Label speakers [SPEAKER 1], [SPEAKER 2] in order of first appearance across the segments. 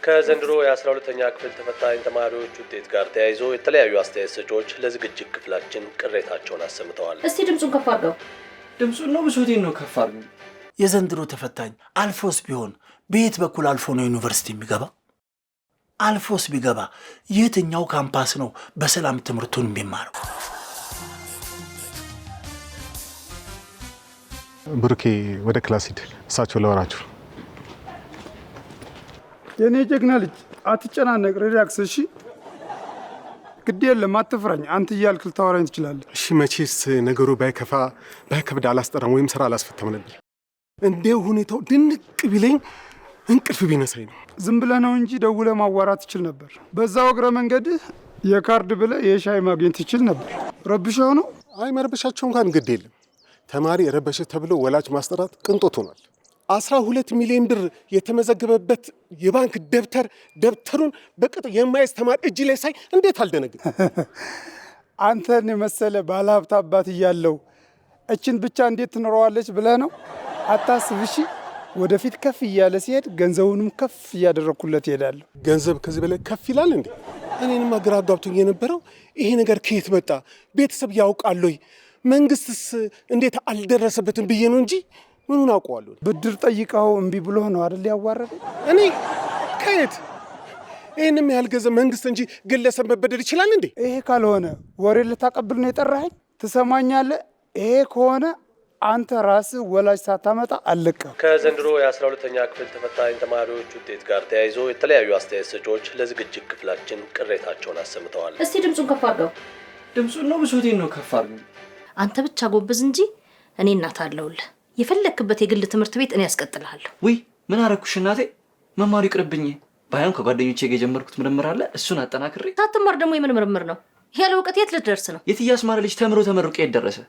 [SPEAKER 1] ከዘንድሮ የ12ኛ ክፍል ተፈታኝ ተማሪዎች ውጤት ጋር ተያይዞ የተለያዩ አስተያየት ሰጪዎች ለዝግጅት ክፍላችን ቅሬታቸውን አሰምተዋል።
[SPEAKER 2] እስቲ ድምጹን ከፍ አድርገው።
[SPEAKER 3] ድምጹን ነው ብሶቴን ነው ከፍ አድርገው።
[SPEAKER 4] የዘንድሮ ተፈታኝ አልፎስ ቢሆን በየት በኩል አልፎ ነው ዩኒቨርሲቲ የሚገባ? አልፎስ ቢገባ የትኛው ካምፓስ ነው በሰላም ትምህርቱን የሚማረው?
[SPEAKER 5] ብሩኬ ወደ ክላስ ሂድ፣ እሳቸው ለወራችሁ።
[SPEAKER 6] የኔ ጀግና ልጅ አትጨናነቅ፣ ሪላክስ። እሺ ግድ የለም አትፍራኝ። አንተ እያልክ ልታወራኝ ትችላለህ።
[SPEAKER 5] እሺ መቼስ ነገሩ ባይከብድ አላስጠራም ወይም ስራ አላስፈታም ነበር። እንዴው ሁኔታው ድንቅ ቢለኝ እንቅልፍ ቢነሳኝ ነው።
[SPEAKER 6] ዝም ብለህ ነው እንጂ ደውለህ ማዋራት ትችል ነበር። በዛው እግረ መንገድህ የካርድ ብለህ የሻይ ማግኘት ትችል ነበር። ረብሻው ነው።
[SPEAKER 5] አይ መረበሻቸው እንኳን ግድ የለም። ተማሪ ረበሸ ተብሎ ወላጅ ማስጠራት ቅንጦት ሆኗል። 12 ሚሊዮን ብር የተመዘገበበት የባንክ ደብተሩን በቅጥ የማይዝ ተማሪ እጅ ላይ ሳይ እንዴት አልደነግጥ?
[SPEAKER 6] አንተን የመሰለ ባለሀብት አባት እያለው እችን ብቻ እንዴት ትኖረዋለች ብለህ ነው? አታስብ እሺ። ወደፊት ከፍ እያለ ሲሄድ ገንዘቡንም ከፍ እያደረኩለት ይሄዳለሁ።
[SPEAKER 5] ገንዘብ ከዚህ በላይ ከፍ ይላል እንዴ? እኔንማ ግራ አጋብቶኝ የነበረው ይሄ ነገር ከየት መጣ? ቤተሰብ ያውቃል ወይ? መንግስትስ እንዴት አልደረሰበትም ብዬ ነው እንጂ ምኑን አውቀዋለሁ?
[SPEAKER 6] ብድር ጠይቀው እምቢ ብሎ ነው አይደል ያዋረደኝ?
[SPEAKER 5] እኔ ከየት ይህንም ያህል ገንዘብ መንግስት እንጂ ግለሰብ መበደር ይችላል እንዴ?
[SPEAKER 6] ይሄ ካልሆነ ወሬ ልታቀብል ነው የጠራኸኝ? ትሰማኛለህ? ይሄ ከሆነ አንተ ራስህ ወላጅ ሳታመጣ አለቀ።
[SPEAKER 1] ከዘንድሮ የ12ኛ ክፍል ተፈታኝ ተማሪዎች ውጤት ጋር ተያይዞ የተለያዩ አስተያየት ሰጪዎች ለዝግጅት ክፍላችን ቅሬታቸውን አሰምተዋል።
[SPEAKER 2] እስቲ ድምጹን ከፍ አድርገው።
[SPEAKER 3] ድምጹን ነው ብሶቴን ነው ከፍ አድርገው።
[SPEAKER 2] አንተ ብቻ ጎብዝ እንጂ እኔ እናት አለሁልህ። የፈለክበት የግል ትምህርት ቤት እኔ ያስቀጥልሃለሁ።
[SPEAKER 3] ወይ ምን አረኩሽ እናቴ? መማሩ ይቅርብኝ። ባይሆን ከጓደኞቼ ጋር የጀመርኩት ምርምር አለ፣ እሱን አጠናክሬ።
[SPEAKER 2] ሳትማር ደግሞ የምን ምርምር ነው? ያለ እውቀት የት ልትደርስ ነው?
[SPEAKER 3] የትያስማረ ልጅ ተመርቆ የት ደረሰ?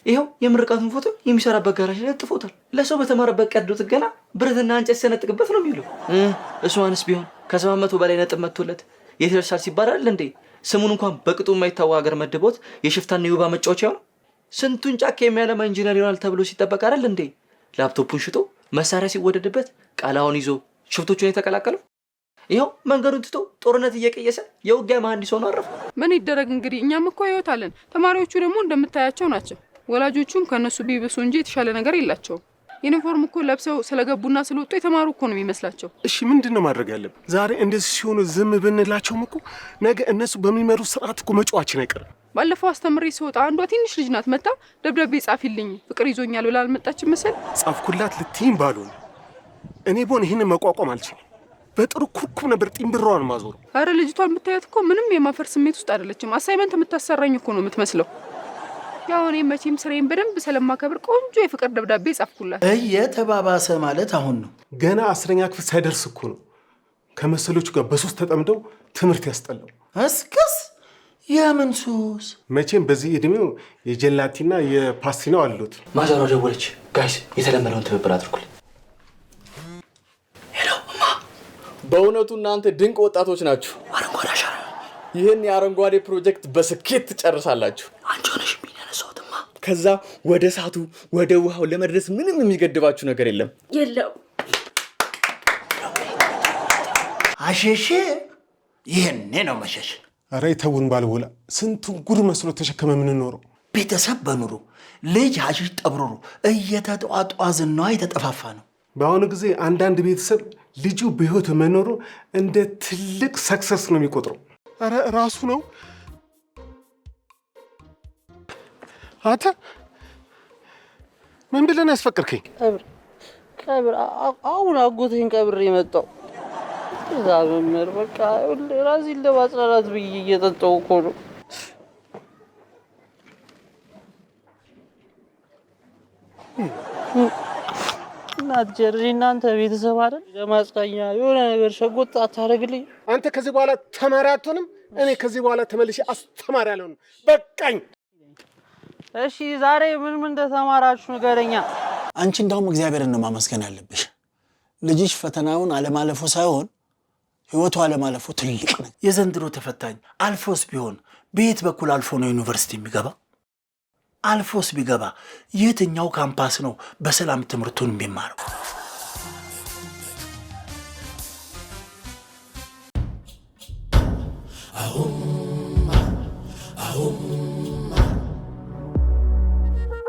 [SPEAKER 3] ይኸው የምርቃቱን ፎቶ የሚሰራበት ጋራዥ ላይ ለጥፎታል። ለሰው በተማረበት ቀዶ ጥገና ብረትና እንጨት ሲሰነጥቅበት ነው የሚውለው። እሷንስ ቢሆን ከ700 በላይ ነጥብ መጥቶለት የት ይደርሳል ሲባል አይደል እንዴ ስሙን እንኳን በቅጡ የማይታወቅ ሀገር መድቦት የሽፍታና የውባ መጫወቻ ነው። ስንቱን ጫካ የሚያለማ ኢንጂነር ይሆናል ተብሎ ሲጠበቅ አይደል እንዴ ላፕቶፑን ሽጦ መሳሪያ ሲወደድበት ቃላውን ይዞ ሽፍቶቹን የተቀላቀለው። ይኸው መንገዱን ትቶ ጦርነት እየቀየሰ የውጊያ መሐንዲስ ሆኖ አረፈ።
[SPEAKER 7] ምን ይደረግ እንግዲህ፣ እኛም እኮ ህይወት አለን። ተማሪዎቹ ደግሞ እንደምታያቸው ናቸው። ወላጆቹም ከነሱ ቢብሱ እንጂ የተሻለ ነገር የላቸውም። ዩኒፎርም እኮ ለብሰው ስለገቡና ስለወጡ የተማሩ እኮ ነው የሚመስላቸው።
[SPEAKER 5] እሺ ምንድነው ማድረግ ያለብን? ዛሬ እንደዚህ ሲሆኑ ዝም ብንላቸውም እኮ ነገ እነሱ በሚመሩ ስርዓት እኮ መጫዋችን አይቀርም።
[SPEAKER 7] ባለፈው አስተምሬ ስወጣ አንዷ ትንሽ ልጅ ናት መጣ ደብዳቤ ጻፊልኝ ፍቅር ይዞኛል ብላ አልመጣችም መሰል።
[SPEAKER 5] ጻፍኩላት ልትይም ባሉን እኔ ቦን ይህንን መቋቋም አልችልም። በጥሩ ኩርኩም ነበር ጢምብራዋን ማዞሩ።
[SPEAKER 7] አረ ልጅቷን ብታያት እኮ ምንም የማፈር ስሜት ውስጥ አይደለችም። አሳይመንት የምታሰራኝ እኮ ነው የምትመስለው። ያው እኔ መቼም ስራዬን በደንብ ስለማከብር ቆንጆ የፍቅር ደብዳቤ ጻፍኩላት።
[SPEAKER 4] እየተባባሰ ማለት አሁን ነው።
[SPEAKER 5] ገና 10ኛ ክፍል ሳይደርስ እኮ ነው ከመሰሎቹ ጋር በሱስ ተጠምደው ትምህርት ያስጠላው።
[SPEAKER 4] እስከስ የምን ሱስ?
[SPEAKER 5] መቼም በዚህ እድሜው የጀላቲና የፓስቲናው አሉት።
[SPEAKER 3] ማዘሯ ደወለች። ጋይስ የተለመደውን ትብብር አድርጉልኝ።
[SPEAKER 4] ሄሎ እማ፣
[SPEAKER 8] በእውነቱ እናንተ ድንቅ ወጣቶች ናችሁ።
[SPEAKER 4] አረንጓዴ አሻራ
[SPEAKER 8] ይህን የአረንጓዴ ፕሮጀክት በስኬት ትጨርሳላችሁ።
[SPEAKER 4] አንቺ ሆነሽ የሚነሳውትማ።
[SPEAKER 8] ከዛ ወደ እሳቱ ወደ ውሃው ለመድረስ ምንም የሚገድባችሁ ነገር የለም።
[SPEAKER 2] የለው
[SPEAKER 4] አሸሼ ይሄኔ ነው መሸሽ።
[SPEAKER 5] ኧረ ተውን ባልቦላ ስንቱን ጉድ መስሎ ተሸከመ የምንኖረው።
[SPEAKER 4] ቤተሰብ በኑሮ ልጅ ሀሺሽ ጠብሮሮ እየተጧጧዝና የተጠፋፋ ነው።
[SPEAKER 5] በአሁኑ ጊዜ አንዳንድ ቤተሰብ ልጁ በህይወት መኖሩ እንደ ትልቅ ሰክሰስ ነው የሚቆጥረው። ኧረ ራሱ ነው። አንተ ምን ብለን ያስፈቅርከኝ?
[SPEAKER 9] ቀብር አሁን አጎቴን ቀብር የመጣው እዛ መምህር በቃ ራሴን ለማጽናናት ብዬ እየጠጣሁ እኮ ነው። እናት ጀርጂ እናንተ ቤተሰብ አይደል? ለማጽናኛ የሆነ ነገር ሸጎጥ አታደርግልኝ?
[SPEAKER 5] አንተ ከዚህ በኋላ ተማሪ አትሆንም። እኔ ከዚህ በኋላ ተመልሼ አስተማሪ አልሆንም። በቃኝ።
[SPEAKER 9] እሺ ዛሬ ምን እንደተማራችሁ ንገረኛ።
[SPEAKER 4] አንቺ እንደውም እግዚአብሔርን ነው ማመስገን ያለብሽ። ልጅሽ ፈተናውን አለማለፉ ሳይሆን ህይወቱ አለማለፉ ትልቅ ነው። የዘንድሮ ተፈታኝ አልፎስ ቢሆን በየት በኩል አልፎ ነው ዩኒቨርሲቲ የሚገባ? አልፎስ ቢገባ የትኛው ካምፓስ ነው በሰላም ትምህርቱን የሚማረው?
[SPEAKER 10] አሁን